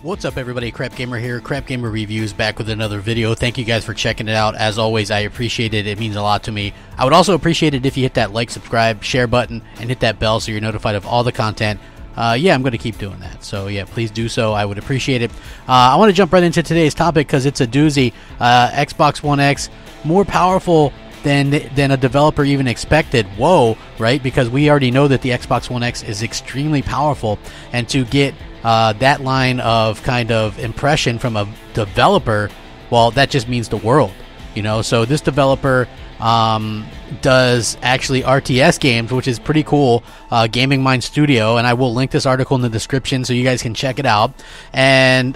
What's up everybody, Crapgamer here, Crapgamer Reviews, back with another video. Thank you guys for checking it out. As always, I appreciate it. It means a lot to me. I would also appreciate it if you hit that like, subscribe, share button, and hit that bell so you're notified of all the content. Yeah, I'm going to keep doing that. So yeah, please do so. I would appreciate it. I want to jump right into today's topic because it's a doozy. Xbox One X, more powerful than a developer even expected. Whoa, right? Because we already know that the Xbox One X is extremely powerful, and to get that line of kind of impression from a developer, well, that just means the world, you know. So this developer does actually RTS games, which is pretty cool. Gaming Mind Studio, and I will link this article in the description so you guys can check it out. And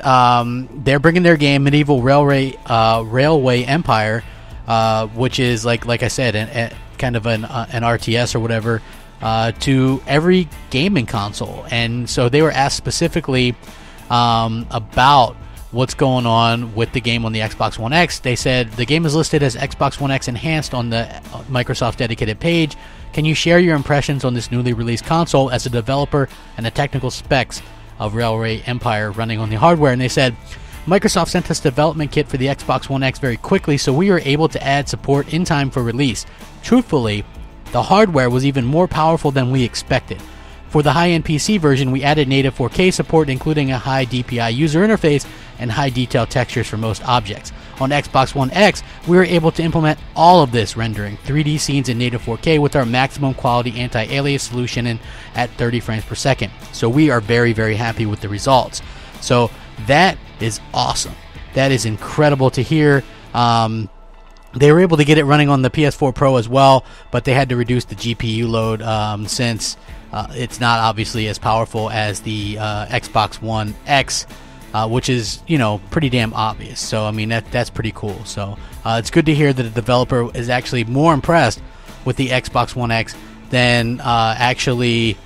they're bringing their game Medieval Railway Empire, which is like I said, kind of an RTS or whatever, to every gaming console. And so they were asked specifically about what's going on with the game on the Xbox One X. They said the game is listed as Xbox One X Enhanced on the Microsoft dedicated page. Can you share your impressions on this newly released console as a developer and the technical specs of Railway Empire running on the hardware? And they said, Microsoft sent us development kit for the Xbox One X very quickly, so we were able to add support in time for release. Truthfully, the hardware was even more powerful than we expected. For the high-end PC version, we added native 4K support, including a high DPI user interface and high detail textures for most objects. On Xbox One X, we were able to implement all of this, rendering 3D scenes in native 4K with our maximum quality anti-alias solution at 30 frames per second. So we are very, very happy with the results. So that is awesome. That is incredible to hear. They were able to get it running on the PS4 Pro as well, but they had to reduce the GPU load since it's not obviously as powerful as the Xbox One X, which is, you know, pretty damn obvious. So I mean, that's pretty cool. So it's good to hear that the developer is actually more impressed with the Xbox One X than actually,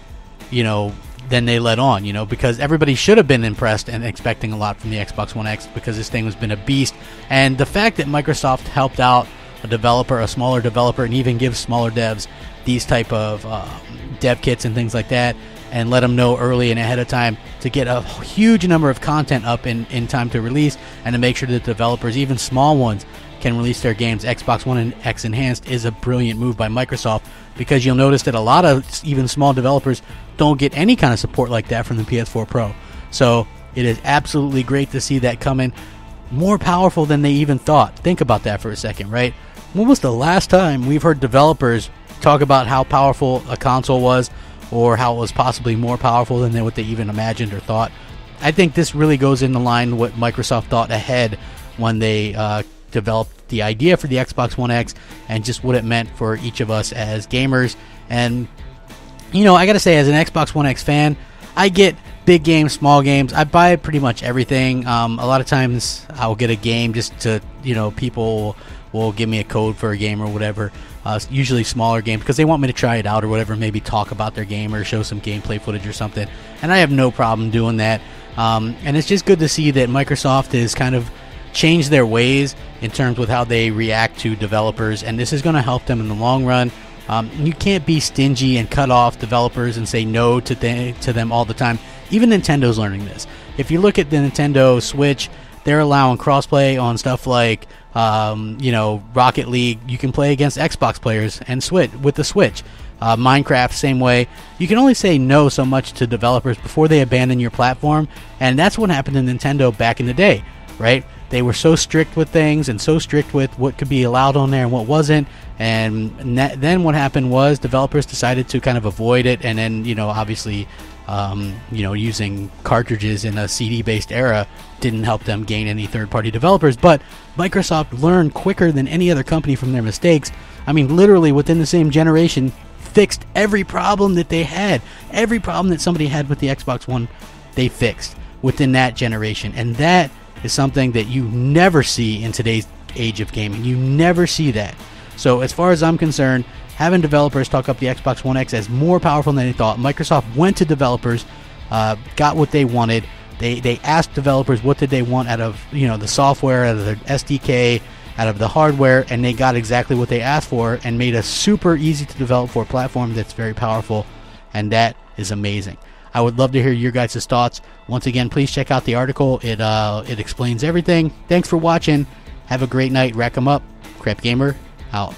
you know, than they let on, you know, because everybody should have been impressed and expecting a lot from the Xbox One X because this thing has been a beast. And the fact that Microsoft helped out a developer, a smaller developer, and even gives smaller devs these type of dev kits and things like that, and let them know early and ahead of time to get a huge number of content up in time to release, and to make sure that developers, even small ones, can release their games Xbox One X Enhanced is a brilliant move by Microsoft, because you'll notice that a lot of even small developers don't get any kind of support like that from the PS4 Pro. So it is absolutely great to see that coming. More powerful than they even thought. Think about that for a second, right? When was the last time we've heard developers talk about how powerful a console was, or how it was possibly more powerful than what they even imagined or thought? I think this really goes in the line what Microsoft thought ahead when they developed the idea for the Xbox One X, and just what it meant for each of us as gamers. And you know, I gotta say, as an Xbox One X fan, I get big games, small games. I buy pretty much everything. A lot of times I'll get a game just to, you know, people will give me a code for a game or whatever. Usually smaller games because they want me to try it out or whatever, maybe talk about their game or show some gameplay footage or something, and I have no problem doing that. And it's just good to see that Microsoft is kind of changed their ways in terms with how they react to developers, and this is going to help them in the long run. You can't be stingy and cut off developers and say no to them all the time. Even Nintendo's learning this. If you look at the Nintendo Switch, they're allowing crossplay on stuff like you know, Rocket League. You can play against Xbox players and Switch with the Switch. Minecraft, same way. You can only say no so much to developers before they abandon your platform, and that's what happened to Nintendo back in the day, right? They were so strict with things and so strict with what could be allowed on there and what wasn't. And then what happened was developers decided to kind of avoid it. And then, you know, obviously, you know, using cartridges in a CD-based era didn't help them gain any third-party developers. But Microsoft learned quicker than any other company from their mistakes. I mean, literally within the same generation, fixed every problem that they had. Every problem that somebody had with the Xbox One, they fixed within that generation. And that is something that you never see in today's age of gaming. You never see that. So as far as I'm concerned, having developers talk up the Xbox One X as more powerful than they thought, Microsoft went to developers, got what they wanted. They asked developers what did they want out of, you know, the software, out of the SDK, out of the hardware, and they got exactly what they asked for, and made a super easy to develop for a platform that's very powerful, and that is amazing. I would love to hear your guys' thoughts. Once again, please check out the article. It explains everything. Thanks for watching. Have a great night. Rack 'em up. Crapgamer out.